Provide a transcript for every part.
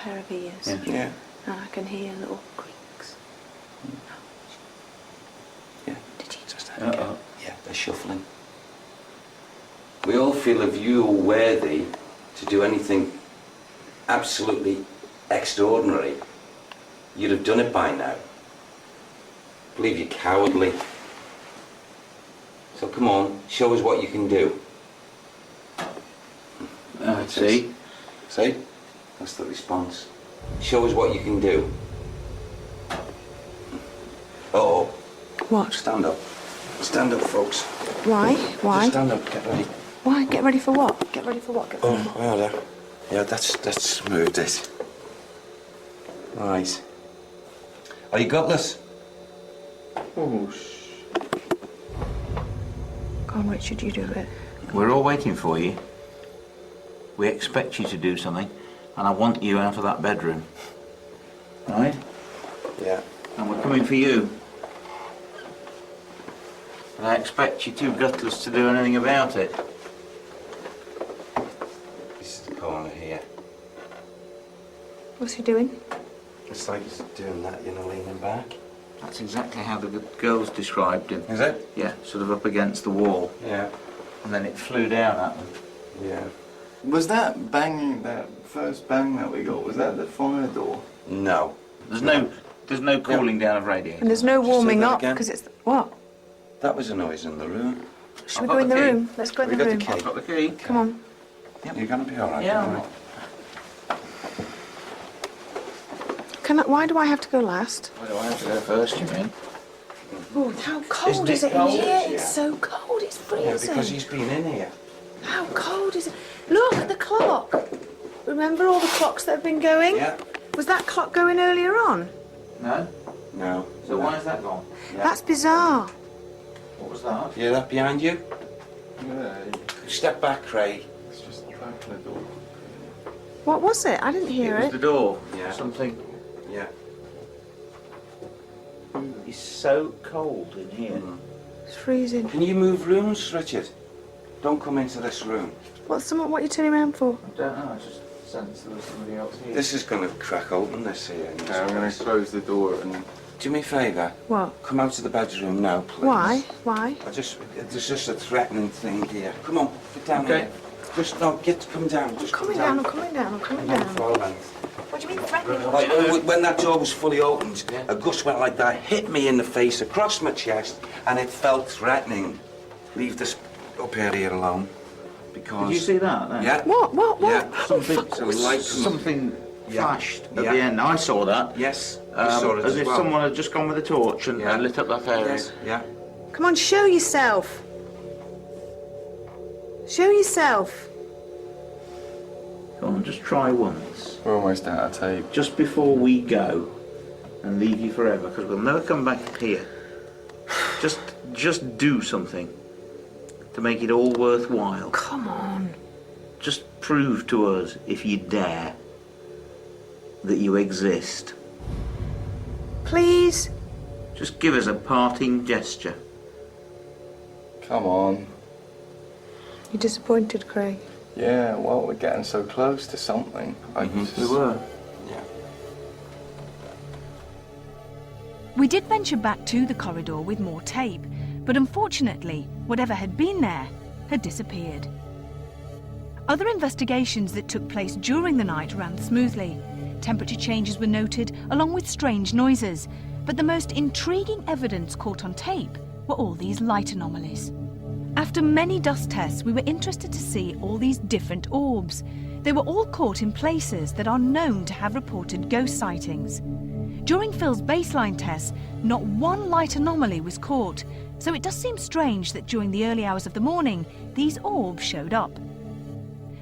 pair of ears. Yeah. Yeah. And I can hear little creaks. Yeah. Did you just Yeah, they're shuffling. We all feel if you were worthy to do anything absolutely extraordinary, you'd have done it by now. Believe you're cowardly. So come on, show us what you can do. See? See? That's the response. Show us what you can do. Uh-oh. What? Stand up. Stand up, folks. Why? Why? Just stand up, get ready. Why? Get ready for what? Get ready for what? Get ready for what? Oh, well, yeah, let's move this. Right. Are you gutless? Oh, Go on, Richard, you do it. We're all waiting for you. We expect you to do something, and I want you out of that bedroom. Right? Yeah. And we're coming for you. And I expect you too gutless to do anything about it. This is the corner here. What's he doing? It's like he's doing that, you know, leaning back. That's exactly how the girls described him. Is it? Yeah, sort of up against the wall. Yeah. And then it flew down at them. Yeah. Was that banging, that first bang that we got, was that the fire door? No. There's no cooling down of radiators. And there's no Just say warming that up again. because it's what? That was a noise in the room. Should I've we got go in the the key. room? Let's go in Have the you room. got the I've got the key. Come on. You're gonna be all right. Yeah, don't I'm worry. all right. Why do I have to go last? Why do I have to go first, you mean? Oh, how cold Isn't is it it in cold? here? Yeah. It's so cold, it's freezing. Yeah, because he's been in here. How cold is it? Look at the clock. Remember all the clocks that have been going? Yeah. Was that clock going earlier on? No? No. So why is that gone? Yeah. That's bizarre. What was that? You hear that behind you? Yeah, Step back, Craig. it's just the back of the door. What was it? I didn't hear was it. the door. Yeah. Something. Yeah. It's so cold in here. It's freezing. Can you move rooms, Richard? Don't come into this room. What are you turning around for? I don't know, I just sensed there was somebody else here. This is going to crack open, this here. in this Okay, I'm going place. to close the door and... Do me a favour. What? Come out of the bedroom now, please. Why? Why? There's just a threatening thing here. Come on, get down Okay. here. Just, no, come down. Just I'm coming come down, I'm coming down, I'm coming Come down. for all length. What do you mean threatening? Like, when that door was fully opened, a gust went like that, hit me in the face, across my chest, and it felt threatening. Leave this up here alone, because... Did you see that then? Yeah. What? Yeah. Something, So something flashed at Yeah. the end. I saw that. Yes, I saw it as as if well. someone had just gone with a torch and Yeah. lit up that area. Yes, yeah. Come on, show yourself. Show yourself. Come on, just try once. We're almost out of tape. Just before we go and leave you forever, because we'll never come back here. Just do something to make it all worthwhile. Come on. Just prove to us, if you dare, that you exist. Please. Just give us a parting gesture. Come on. You're disappointed, Craig. Yeah, well, we're getting so close to something. We were. Yeah. We did venture back to the corridor with more tape, but unfortunately, whatever had been there had disappeared. Other investigations that took place during the night ran smoothly. Temperature changes were noted, along with strange noises, but the most intriguing evidence caught on tape were all these light anomalies. After many dust tests, we were interested to see all these different orbs. They were all caught in places that are known to have reported ghost sightings. During Phil's baseline tests, not one light anomaly was caught, so it does seem strange that during the early hours of the morning, these orbs showed up.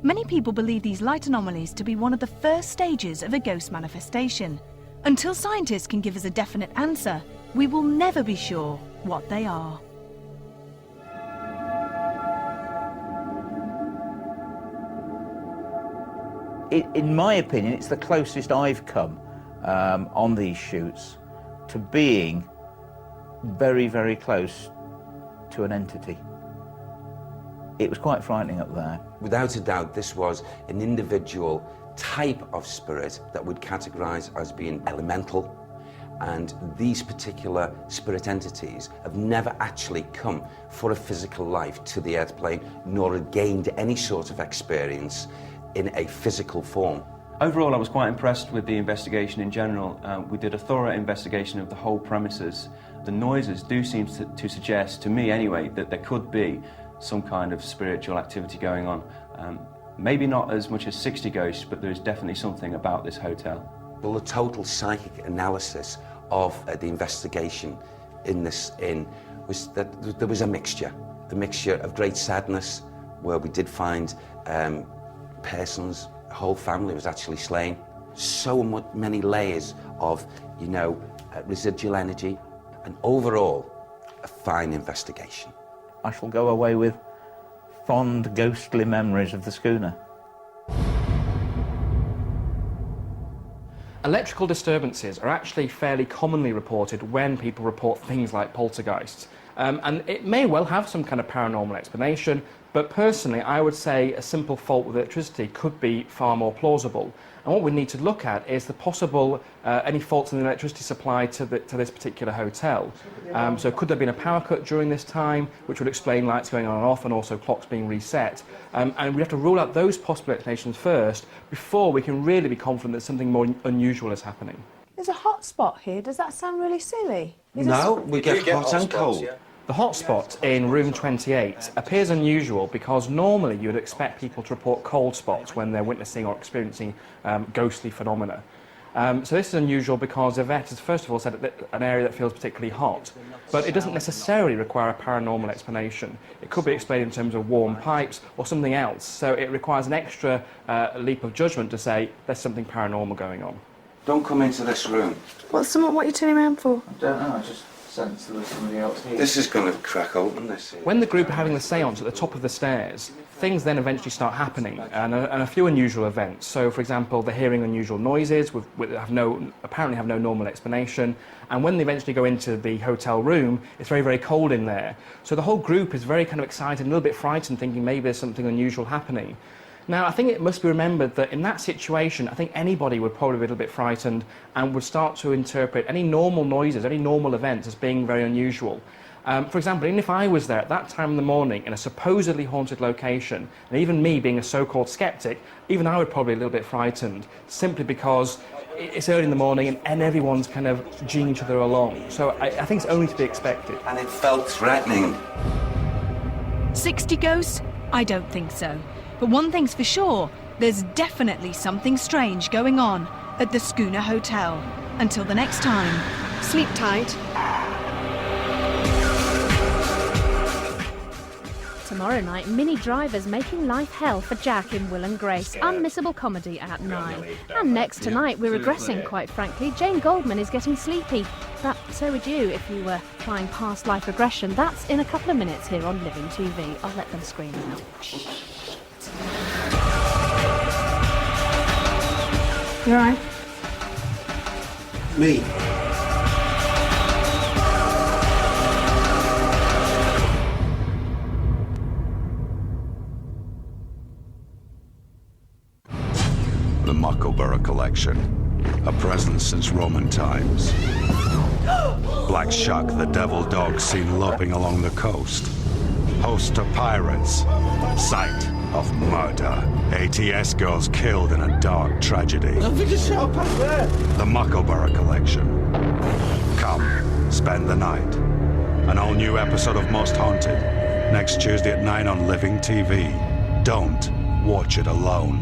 Many people believe these light anomalies to be one of the first stages of a ghost manifestation. Until scientists can give us a definite answer, we will never be sure what they are. In my opinion, it's the closest I've come on these shoots to being very, very close to an entity. It was quite frightening up there. Without a doubt, this was an individual type of spirit that we'd categorise as being elemental, and these particular spirit entities have never actually come for a physical life to the earth plane, nor had gained any sort of experience in a physical form. Overall, I was quite impressed with the investigation in general. We did a thorough investigation of the whole premises. The noises do seem to suggest, to me anyway, that there could be some kind of spiritual activity going on. Maybe not as much as 60 ghosts, but there is definitely something about this hotel. Well, the total psychic analysis of the investigation in this inn was that there was a mixture of great sadness, where we did find persons, a whole family was actually slain. So many layers of, residual energy, and overall, a fine investigation. I shall go away with fond, ghostly memories of the schooner. Electrical disturbances are actually fairly commonly reported when people report things like poltergeists. And it may well have some kind of paranormal explanation, but personally I would say a simple fault with electricity could be far more plausible. And what we need to look at is the possible, any faults in the electricity supply to this particular hotel. So could there have been a power cut during this time, which would explain lights going on and off and also clocks being reset. And we have to rule out those possible explanations first before we can really be confident that something more unusual is happening. There's a hot spot here. Does that sound really silly? No, we get hot and cold. The hotspot in room 28 appears unusual because normally you would expect people to report cold spots when they're witnessing or experiencing ghostly phenomena. So this is unusual because the vet has first of all said that an area that feels particularly hot, but it doesn't necessarily require a paranormal explanation. It could be explained in terms of warm pipes or something else, so it requires an extra leap of judgment to say there's something paranormal going on. Don't come into this room. What are you turning around for? I don't know, I just sensed there was somebody else here. This is going to crack open, this. When the group are having the séance at the top of the stairs, things then eventually start happening, and a few unusual events. So, for example, they're hearing unusual noises, apparently have no normal explanation, and when they eventually go into the hotel room, it's very, very cold in there. So the whole group is very kind of excited, a little bit frightened, thinking maybe there's something unusual happening. Now, I think it must be remembered that in that situation, I think anybody would probably be a little bit frightened and would start to interpret any normal noises, any normal events as being very unusual. For example, even if I was there at that time in the morning in a supposedly haunted location, and even me being a so-called skeptic, even I would probably be a little bit frightened, simply because it's early in the morning and everyone's kind of geeing each other along. So I think it's only to be expected. And it felt threatening. 60 ghosts? I don't think so. But one thing's for sure, there's definitely something strange going on at the Schooner Hotel. Until the next time, sleep tight. Tomorrow night, Mini Driver's making life hell for Jack in Will and Grace. Unmissable comedy at 9. And next tonight, we're regressing, quite frankly. Jane Goldman is getting sleepy. But so would you if you were trying past life regression. That's in a couple of minutes here on Living TV. I'll let them scream now. You alright? Me? The Muckleborough Collection, a presence since Roman times. Black Shuck, the devil dog seen loping along the coast. Host to pirates. Site of murder. ATS girls killed in a dark tragedy. The Muckleborough Collection. Come, spend the night. An all-new episode of Most Haunted. Next Tuesday at 9 on Living TV. Don't watch it alone.